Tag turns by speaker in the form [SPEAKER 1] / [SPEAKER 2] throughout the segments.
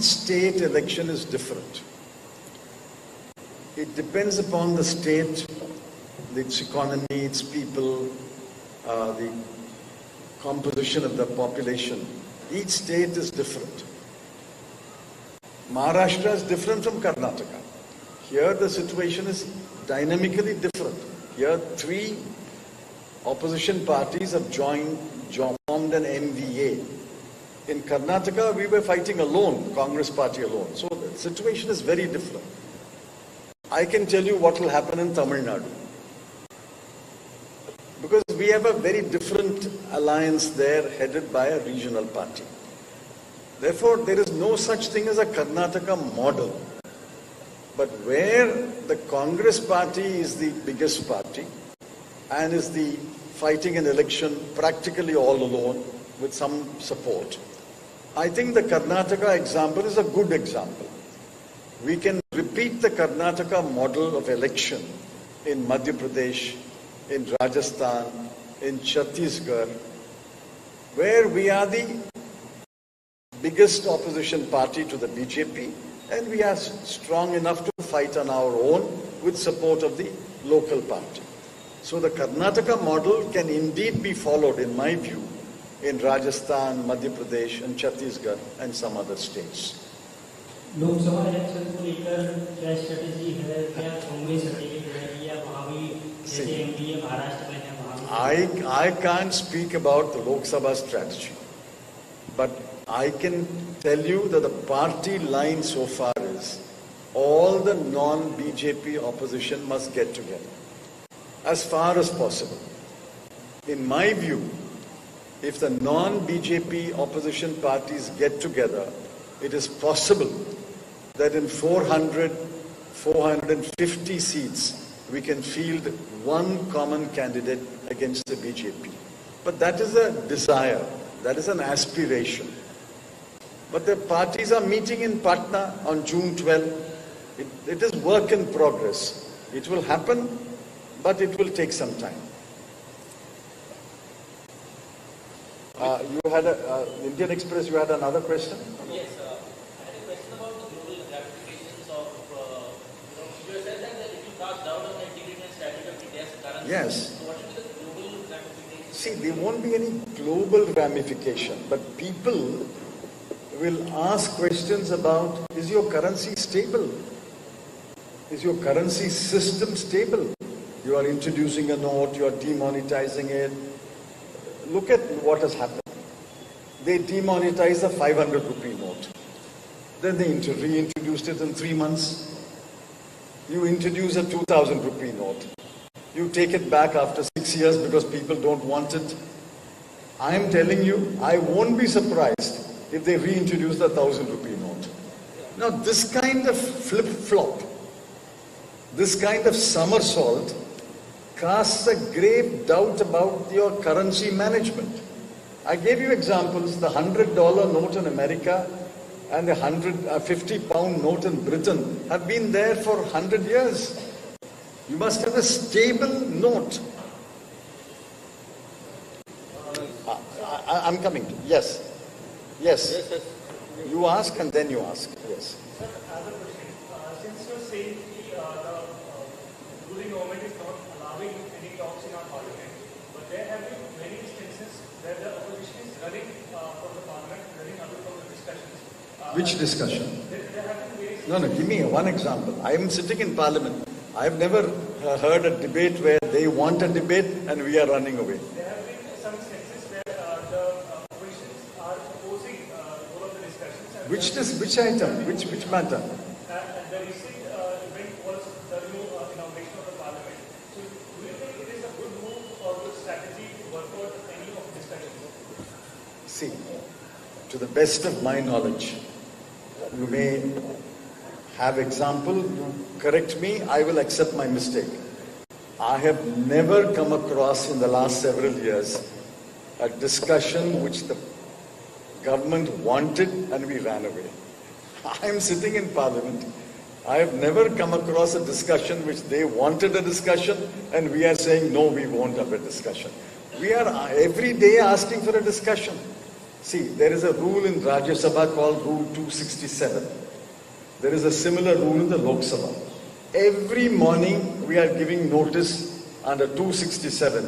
[SPEAKER 1] state election is different. It depends upon the state, its economy, its people, the composition of the population. Each state is different. Maharashtra is different from Karnataka. Here the situation is dynamically different. Here 3 opposition parties have formed an MVA. In Karnataka we were fighting alone, Congress party alone. So the situation is very different. I can tell you what will happen in Tamil Nadu. Because we have a very different alliance there headed by a regional party. Therefore, there is no such thing as a Karnataka model. But where the Congress party is the biggest party and is fighting an election practically all alone with some support, I think the Karnataka example is a good example. We can repeat the Karnataka model of election in Madhya Pradesh, in Rajasthan, in Chhattisgarh, where we are the biggest opposition party to the BJP, and we are strong enough to fight on our own with support of the local party. So the Karnataka model can indeed be followed, in my view, in Rajasthan, Madhya Pradesh, and Chhattisgarh, and some other states.
[SPEAKER 2] Lok Sabha election को लेकर क्या strategy है, क्या Congress strategy है, या वहाँ भी जैसे एमपी महाराष्ट्र में है वहाँ भी?
[SPEAKER 1] I can't speak about the Lok Sabha strategy, but I can tell you that the party line so far is all the non-BJP opposition must get together as far as possible. In my view, if the non-BJP opposition parties get together, it is possible that in 400, 450 seats, we can field one common candidate against the BJP. But that is a desire, that is an aspiration. But the parties are meeting in Patna on June 12. It is work in progress. It will happen, but it will take some time. You had Indian Express, you had another question?
[SPEAKER 3] Yes, I had a question about the global ramifications of, you said that it will cast doubt on the integrity and stability of India's currency.
[SPEAKER 1] Yes.
[SPEAKER 3] So what will be the global ramifications?
[SPEAKER 1] See, there won't be any global ramification, but people will ask questions about, is your currency stable? Is your currency system stable? You are introducing a note, you are demonetizing it. Look at what has happened. They demonetized the 500 rupee note. Then they reintroduced it in 3 months. You introduce a 2000 rupee note. You take it back after 6 years because people don't want it. I am telling you, I won't be surprised if they reintroduce the 1000 rupee note. Now this kind of flip-flop, this kind of somersault casts a grave doubt about your currency management. I gave you examples, the $100 note in America and the 50-pound note in Britain have been there for 100 years. You must have a stable note. I'm coming to, yes. Yes. You ask and then you ask. Yes.
[SPEAKER 4] Sir, I have a question. Since you are saying the ruling government is not allowing any talks in our parliament, but there have been many instances where the opposition is running from the parliament, running away from the discussions.
[SPEAKER 1] Which discussion?
[SPEAKER 4] There have been ways.
[SPEAKER 1] No, give me one example. I am sitting in parliament. I have never heard a debate where they want a debate and we are running away.
[SPEAKER 4] There have been some instances where the oppositions are opposing all of the discussions.
[SPEAKER 1] Which item? Which matter?
[SPEAKER 4] And the recent event was the new inauguration of the parliament. So do you think it is a good move or good strategy to work out any of the discussions?
[SPEAKER 1] See, to the best of my knowledge, you may have example, you correct me, I will accept my mistake. I have never come across in the last several years a discussion which the government wanted and we ran away. I am sitting in parliament. I have never come across a discussion which they wanted a discussion and we are saying no, we won't have a discussion. We are every day asking for a discussion. See, there is a rule in Rajya Sabha called Rule 267. There is a similar rule in the Lok Sabha. Every morning we are giving notice under 267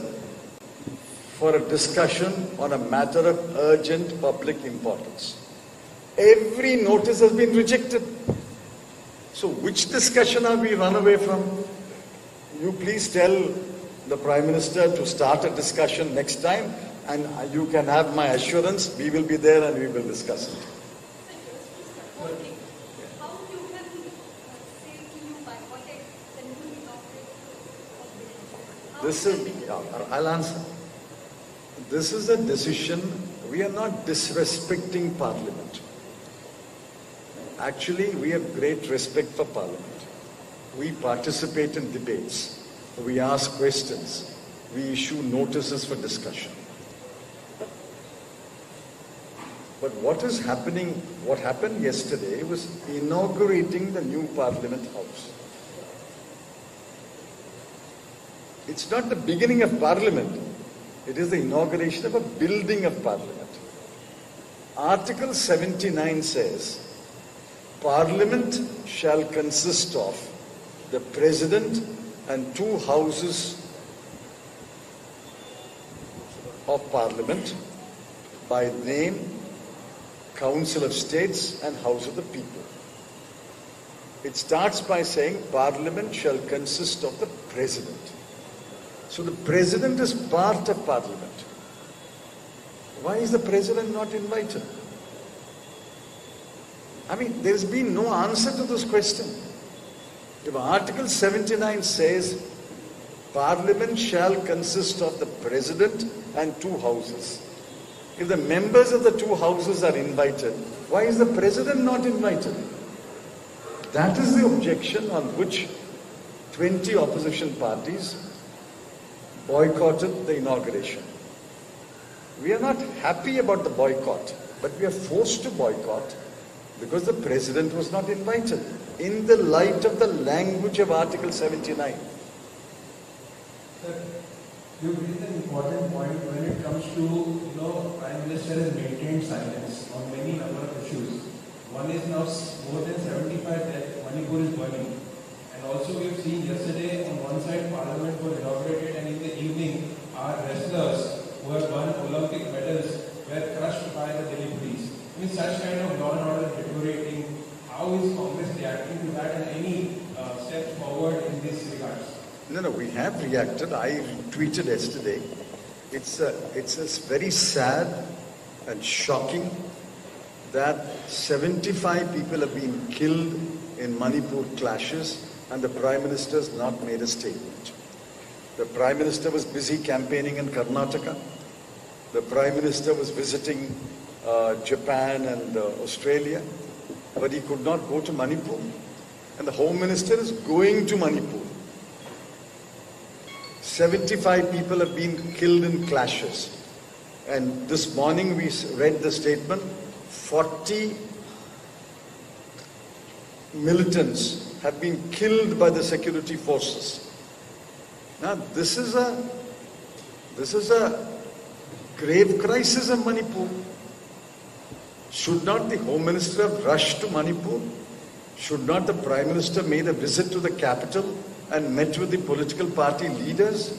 [SPEAKER 1] for a discussion on a matter of urgent public importance. Every notice has been rejected. So which discussion are we run away from? You please tell the Prime Minister to start a discussion next time, and you can have my assurance we will be there and we will discuss it.
[SPEAKER 5] How you can say to you by what then you will not
[SPEAKER 1] This is, I'll answer. This is a decision. We are not disrespecting Parliament. Actually, we have great respect for Parliament. We participate in debates. We ask questions. We issue notices for discussion. But what is happening, what happened yesterday was inaugurating the new Parliament House. It's not the beginning of Parliament. It is the inauguration of a building of Parliament. Article 79 says, Parliament shall consist of the President and 2 houses of Parliament by name, Council of States and House of the People. It starts by saying Parliament shall consist of the President. So the President is part of Parliament. Why is the President not invited? I mean, there's been no answer to this question. If Article 79 says Parliament shall consist of the President and 2 houses, if the members of the 2 houses are invited, why is the President not invited? That is the objection on which 20 opposition parties boycotted the inauguration. We are not happy about the boycott, but we are forced to boycott because the President was not invited in the light of the language of Article 79.
[SPEAKER 6] Sir, you raised an important point when it comes to, Prime Minister has maintained silence on many number of issues. One is now more than 75 deaths, Manipur is burning. And also we have seen yesterday on one side Parliament was inaugurated and in the evening our wrestlers who have won Olympic medals were crushed by the Delhi police. I mean, such kind of law and order deteriorating, how is Congress reacting to that and any steps forward in this regards?
[SPEAKER 1] No, we have reacted. I tweeted yesterday. It's very sad and shocking that 75 people have been killed in Manipur clashes and the Prime Minister has not made a statement. The Prime Minister was busy campaigning in Karnataka. The Prime Minister was visiting Japan and Australia, but he could not go to Manipur. And the Home Minister is going to Manipur. 75 people have been killed in clashes. And this morning we read the statement, 40 militants have been killed by the security forces. Now this is a grave crisis in Manipur. Should not the Home Minister have rushed to Manipur? Should not the Prime Minister made a visit to the capital and met with the political party leaders?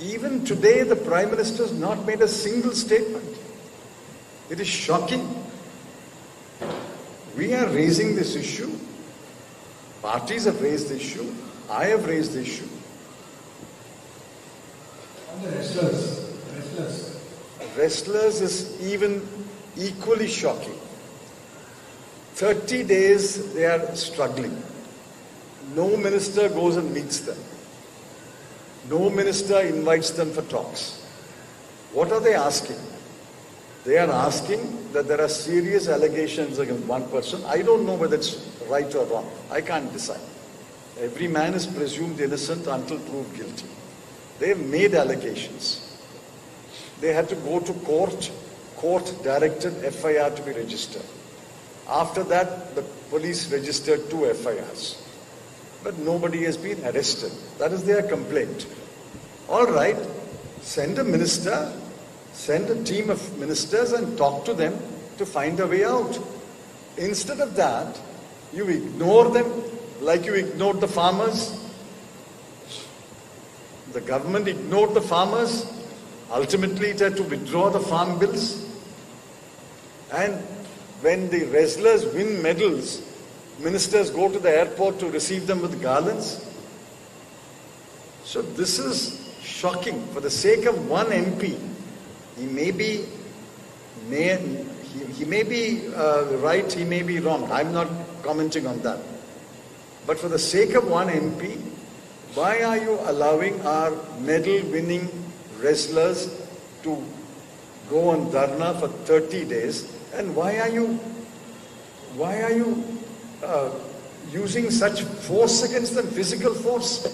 [SPEAKER 1] Even today, the Prime Minister has not made a single statement. It is shocking. We are raising this issue. Parties have raised the issue. I have raised the issue.
[SPEAKER 6] On the wrestlers.
[SPEAKER 1] Wrestlers is even equally shocking. 30 days they are struggling. No minister goes and meets them. No minister invites them for talks. What are they asking? They are asking that there are serious allegations against one person. I don't know whether it's right or wrong. I can't decide. Every man is presumed innocent until proved guilty. They have made allegations. They had to go to court. Court directed FIR to be registered. After that, the police registered 2 FIRs. But nobody has been arrested. That is their complaint. All right, send a minister Send a team of ministers and talk to them to find a way out. Instead of that, you ignore them like you ignored the farmers. The government ignored the farmers. Ultimately, it had to withdraw the farm bills. And when the wrestlers win medals, ministers go to the airport to receive them with garlands. So this is shocking. For the sake of one MP, he may be right, he may be wrong. I'm not commenting on that. But for the sake of one MP, why are you allowing our medal-winning wrestlers to go on dharna for 30 days? And why are you using such force against them, physical force?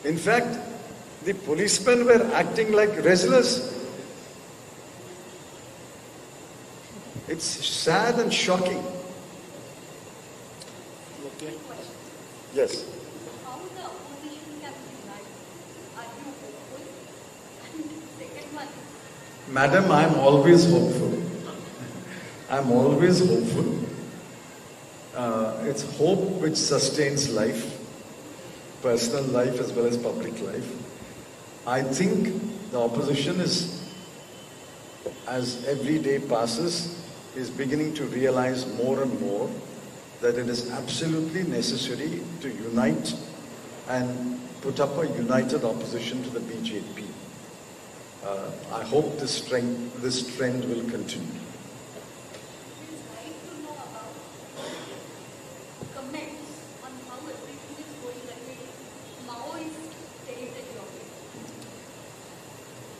[SPEAKER 1] In fact, the policemen were acting like wrestlers. It's sad and shocking. Yes.
[SPEAKER 5] How the opposition can unite? Are you hopeful? And second one,
[SPEAKER 1] Madam, I'm always hopeful. I'm always hopeful. It's hope which sustains life, personal life as well as public life. I think the opposition is, as every day passes, is beginning to realize more and more that it is absolutely necessary to unite and put up a united opposition to the BJP. I hope this trend will continue.
[SPEAKER 5] please like to know about comments on how everything is going ahead. Maoist territory of it.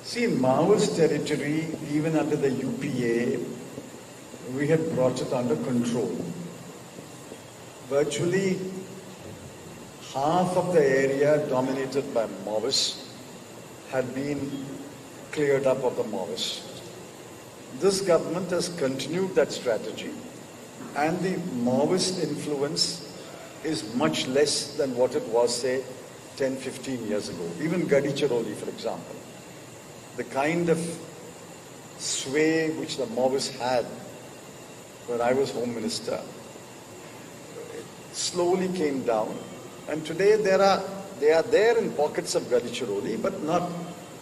[SPEAKER 1] See, in Maoist territory, even under the UPA, we had brought it under control. Virtually half of the area dominated by Maoists had been cleared up of the Maoists. This government has continued that strategy, and the Maoist influence is much less than what it was, say, 10, 15 years ago. Even Gadicharoli, for example. The kind of sway which the Maoists had when I was Home Minister, it slowly came down. And today they are there in pockets of Gadicharoli, but not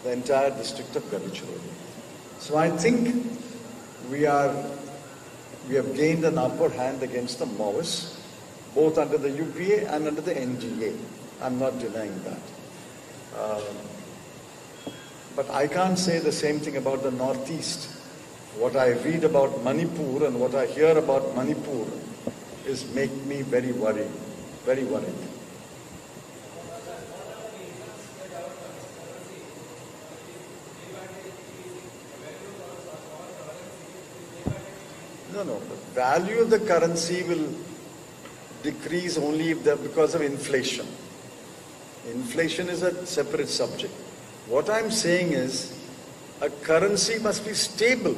[SPEAKER 1] the entire district of Gadicharoli. So I think we have gained an upper hand against the Maoists, both under the UPA and under the NDA. I'm not denying that. But I can't say the same thing about the Northeast. What I read about Manipur and what I hear about Manipur is make me very worried, very worried. No, the value of the currency will decrease only because of inflation. Inflation is a separate subject. What I'm saying is, a currency must be stable.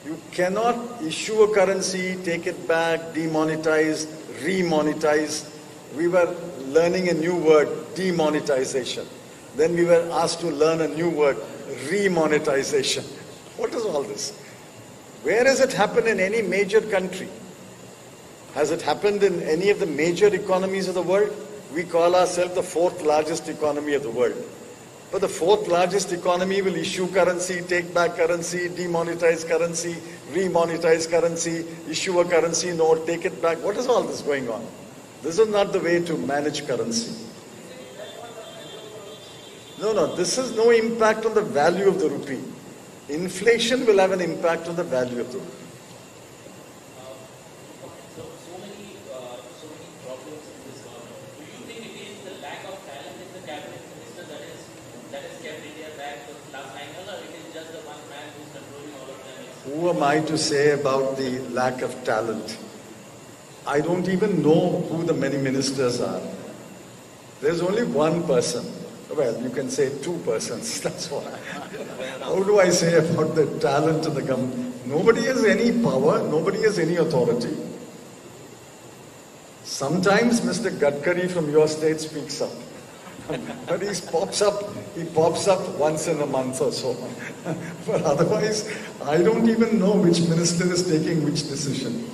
[SPEAKER 1] You cannot issue a currency, take it back, demonetize, remonetize. We were learning a new word, demonetization. Then we were asked to learn a new word, remonetization. What is all this? Where has it happened in any major country? Has it happened in any of the major economies of the world? We call ourselves the fourth largest economy of the world. But the fourth largest economy will issue currency, take back currency, demonetize currency, remonetize currency, issue a currency note, take it back. What is all this going on? This is not the way to manage currency. No, this has no impact on the value of the rupee. Inflation will have an impact on the value of the rupee.
[SPEAKER 3] So many problems in this government. Do you think it is the lack of talent in the cabinet minister that has kept India back for the last 9 years, or it is just the one man who is controlling all of them?
[SPEAKER 1] Who am I to say about the lack of talent? I don't even know who the many ministers are. There's only one person. Well, you can say two persons, that's why. How do I say about the talent in the government? Nobody has any power, nobody has any authority. Sometimes Mr. Gadkari from your state speaks up. But he pops up once in a month or so. But otherwise, I don't even know which minister is taking which decision.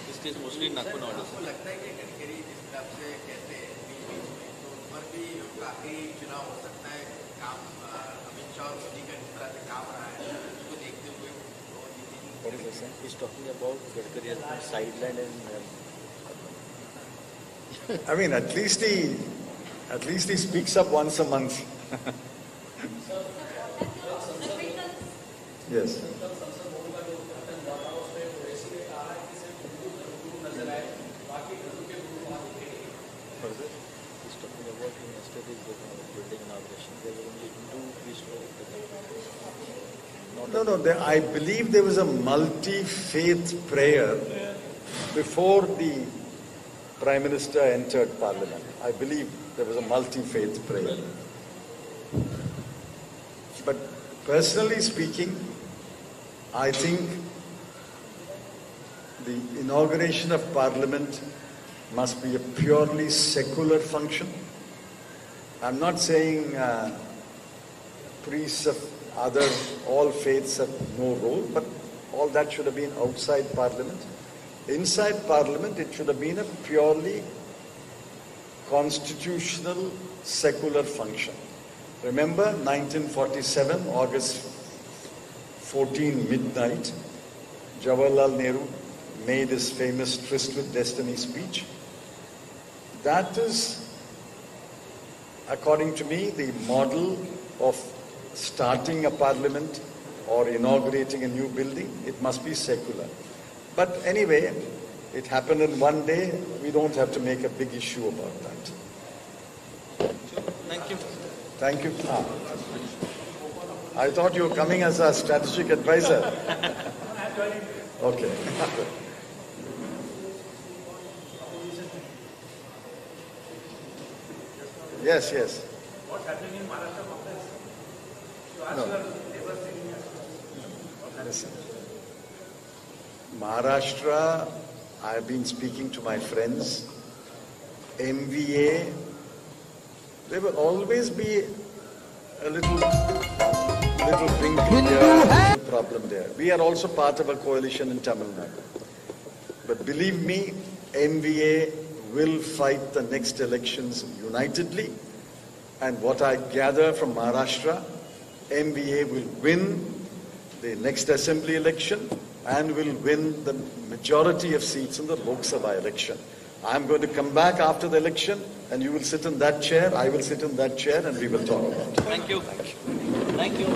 [SPEAKER 3] This is mostly in Nagpur nowadays.
[SPEAKER 7] आपको लगता है कि गडकरी जिस तरह से कहते हैं बीच में तो उस पर भी उनका आखिरी चुनाव हो सकता है काम अमित शाह और मोदी का जिस तरह से काम रहा है उसको देखते हुए वो जीतेंगे।
[SPEAKER 8] What is he saying? He's talking about Gadkari has been sidelined and
[SPEAKER 1] I mean, at least he speaks up once a month. Yes.
[SPEAKER 8] he's talking about in yesterday's building inauguration. There were only Hindu priests who were
[SPEAKER 1] No. I believe there was a multi-faith prayer before the Prime Minister entered Parliament. I believe there was a multi-faith prayer. But personally speaking, I think the inauguration of Parliament must be a purely secular function. I'm not saying priests of all faiths have no role, but all that should have been outside Parliament. Inside Parliament, it should have been a purely constitutional, secular function. Remember 1947, August 14 midnight, Jawaharlal Nehru made his famous Tryst with Destiny speech. That is, according to me, the model of starting a parliament or inaugurating a new building. It must be secular. But anyway, it happened in one day. We don't have to make a big issue about that.
[SPEAKER 3] Thank you.
[SPEAKER 1] Thank you. I thought you were coming as a strategic advisor. Okay. Yes.
[SPEAKER 4] What's happening in Maharashtra Congress? You ask
[SPEAKER 1] No.
[SPEAKER 4] your neighbors sitting here.
[SPEAKER 1] Listen. Maharashtra, I have been speaking to my friends. MVA, there will always be a little wrinkle here, a little problem there. We are also part of a coalition in Tamil Nadu. But believe me, MVA will fight the next elections unitedly. And what I gather from Maharashtra, MVA will win the next assembly election and will win the majority of seats in the Lok Sabha election. I'm going to come back after the election and you will sit in that chair, I will sit in that chair and we will talk about it.
[SPEAKER 3] Thank you. Thank you.